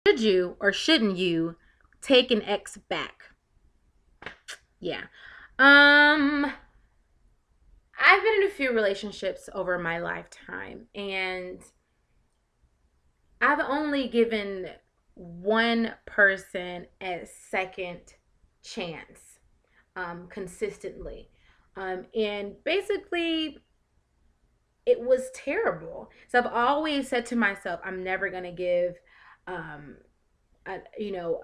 Should you or shouldn't you take an ex back? Yeah. Um I've been in a few relationships over my lifetime, and I've only given one person a second chance consistently. And basically it was terrible. So I've always said to myself, I'm never going to give um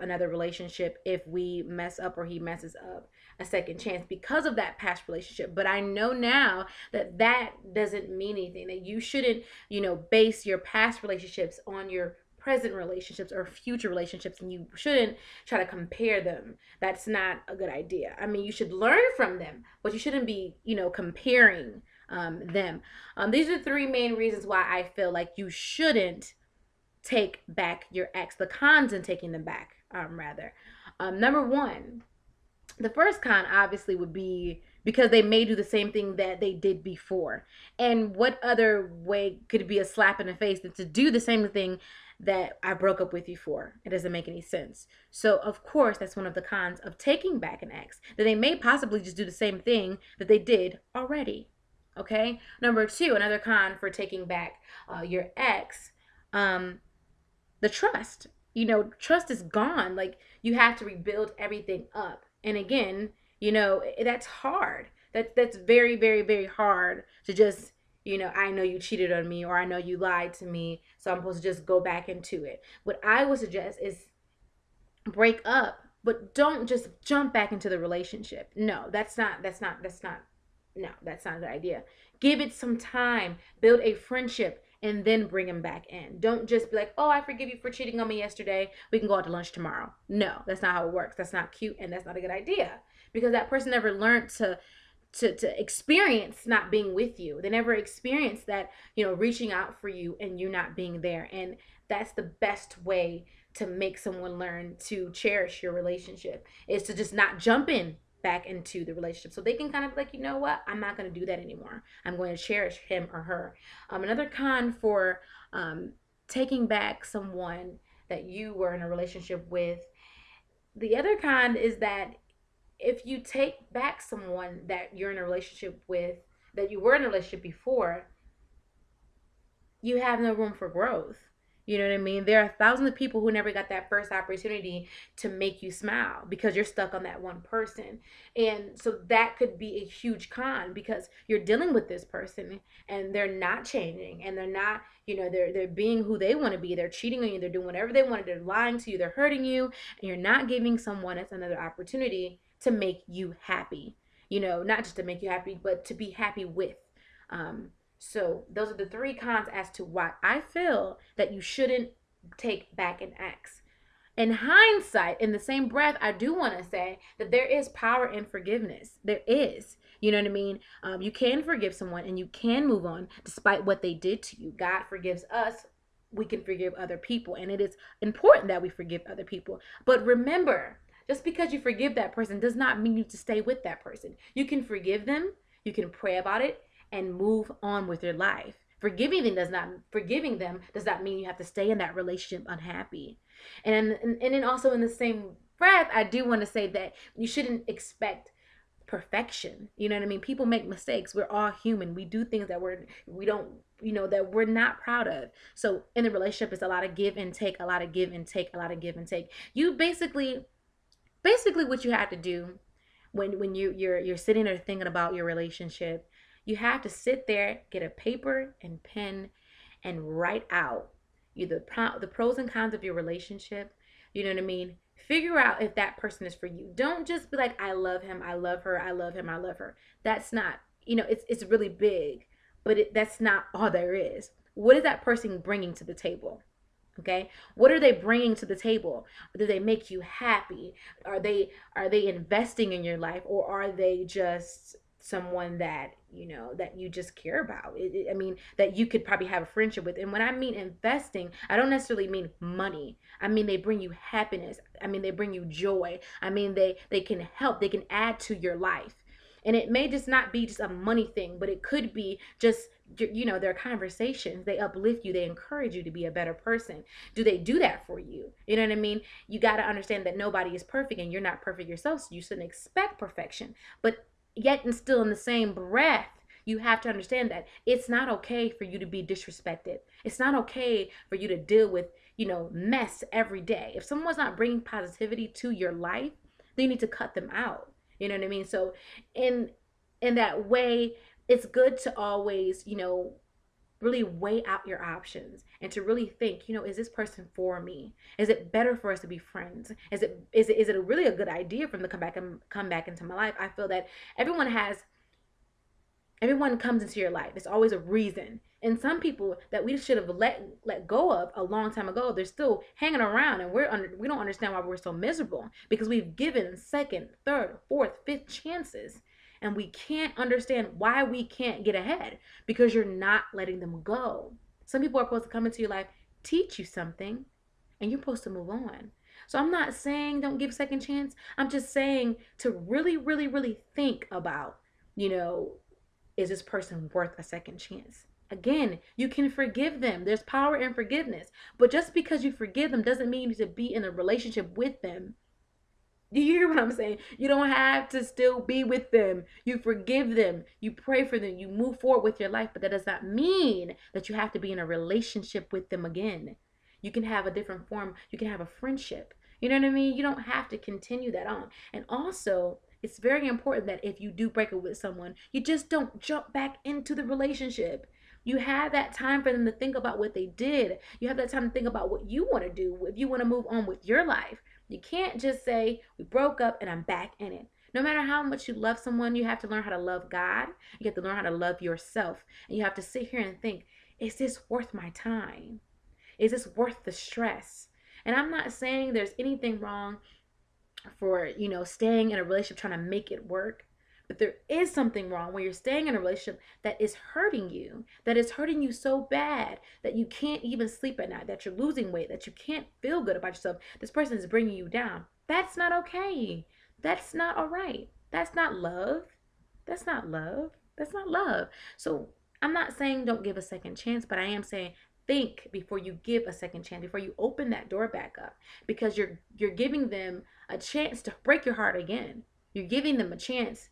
another relationship, if we mess up or he messes up, a second chance because of that past relationship. But I know now that that doesn't mean anything, that you shouldn't base your past relationships on your present relationships or future relationships, and you shouldn't try to compare them. That's not a good idea. I mean, you should learn from them, but you shouldn't be comparing them. These are three main reasons why I feel like you shouldn't take back your ex, the cons in taking them back, rather. Number one, the first con obviously would be because they may do the same thing that they did before. And what other way could it be a slap in the face than to do the same thing that I broke up with you for? It doesn't make any sense. So, of course, that's one of the cons of taking back an ex, that they may possibly just do the same thing that they did already. Okay? Number two, another con for taking back your ex, um, the trust. Trust is gone. Like, you have to rebuild everything up. And again, that's hard. That's very, very, very hard to just, I know you cheated on me, or I know you lied to me, so I'm supposed to just go back into it. What I would suggest is break up, but don't just jump back into the relationship. No, that's not a good idea. Give it some time, build a friendship, and then bring him back in. Don't just be like, oh, I forgive you for cheating on me yesterday. We can go out to lunch tomorrow. No, that's not how it works. That's not cute, and that's not a good idea, because that person never learned to experience not being with you. They never experienced that, reaching out for you and you not being there. And that's the best way to make someone learn to cherish your relationship, is to just not jump in back into the relationship, so they can kind of like, you know what, I'm not going to do that anymore. I'm going to cherish him or her. Another con for taking back someone that you were in a relationship with, the other con is that if you take back someone that you're in a relationship with, that you were in a relationship before, you have no room for growth. You know what I mean? There are thousands of people who never got that first opportunity to make you smile because you're stuck on that one person. And so that could be a huge con, because you're dealing with this person and they're not changing, and they're not, they're being who they want to be. They're cheating on you, they're doing whatever they want, they're lying to you, they're hurting you, and you're not giving someone else another opportunity to make you happy. Not just to make you happy, but to be happy with. So those are the three cons as to why I feel that you shouldn't take back an ex. In hindsight, in the same breath, I do want to say that there is power in forgiveness. There is. You know what I mean? You can forgive someone and you can move on despite what they did to you. God forgives us. We can forgive other people. And it is important that we forgive other people. But remember, just because you forgive that person does not mean you have to stay with that person. You can forgive them. You can pray about it and move on with your life. Forgiving them does not mean you have to stay in that relationship unhappy. And then also in the same breath, I do want to say that you shouldn't expect perfection. You know what I mean? People make mistakes. We're all human. We do things that we don't, that we're not proud of. So in the relationship, it's a lot of give and take, a lot of give and take, a lot of give and take. You basically what you have to do when you're sitting there thinking about your relationship, you have to sit there, get a paper and pen, and write out either the pros and cons of your relationship. You know what I mean? Figure out if that person is for you. Don't just be like, I love him, I love her, I love him, I love her. That's not, it's really big, but that's not all there is. What is that person bringing to the table? Okay, what are they bringing to the table? Do they make you happy? Are they investing in your life, or are they just someone that that you just care about? I mean, that you could probably have a friendship with. And when I mean investing, I don't necessarily mean money. I mean, they bring you happiness. I mean, they bring you joy. I mean, they can help, they can add to your life. And it may just not be just a money thing, but it could be just, their conversations. They uplift you, they encourage you to be a better person. Do they do that for you? You know what I mean? You got to understand that nobody is perfect and you're not perfect yourself, so you shouldn't expect perfection. But yet and still, in the same breath, you have to understand that it's not okay for you to be disrespected. It's not okay for you to deal with, mess every day. If someone's not bringing positivity to your life, then you need to cut them out. You know what I mean? So in that way, it's good to always, really weigh out your options and to really think, is this person for me? Is it better for us to be friends? Is it really a good idea for them to come back into my life? I feel that everyone comes into your life. It's always a reason. And some people that we should have let go of a long time ago, they're still hanging around, and we don't understand why we're so miserable, because we've given second, third, fourth, fifth chances, and we can't understand why we can't get ahead, because you're not letting them go. Some people are supposed to come into your life, teach you something, and you're supposed to move on. So I'm not saying don't give a second chance. I'm just saying to really, really, really think about, is this person worth a second chance? Again, you can forgive them. There's power in forgiveness. But just because you forgive them doesn't mean you need to be in a relationship with them. Do you hear what I'm saying? You don't have to still be with them. You forgive them. You pray for them. You move forward with your life. But that does not mean that you have to be in a relationship with them again. You can have a different form. You can have a friendship. You know what I mean? You don't have to continue that on. And also, it's very important that if you do break up with someone, you just don't jump back into the relationship. You have that time for them to think about what they did. You have that time to think about what you want to do, if you want to move on with your life. You can't just say, we broke up and I'm back in it. No matter how much you love someone, you have to learn how to love God. You have to learn how to love yourself. And you have to sit here and think, is this worth my time? Is this worth the stress? And I'm not saying there's anything wrong for, staying in a relationship trying to make it work. But there is something wrong when you're staying in a relationship that is hurting you, so bad that you can't even sleep at night, that you're losing weight, that you can't feel good about yourself. This person is bringing you down. That's not okay. That's not all right. That's not love. That's not love. That's not love. So I'm not saying don't give a second chance, but I am saying think before you give a second chance, before you open that door back up, because you're giving them a chance to break your heart again. You're giving them a chance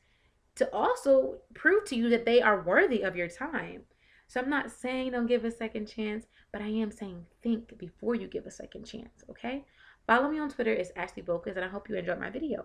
to also prove to you that they are worthy of your time. So I'm not saying don't give a second chance, but I am saying think before you give a second chance, okay? Follow me on Twitter. It's Ashley Bocas, and I hope you enjoyed my video.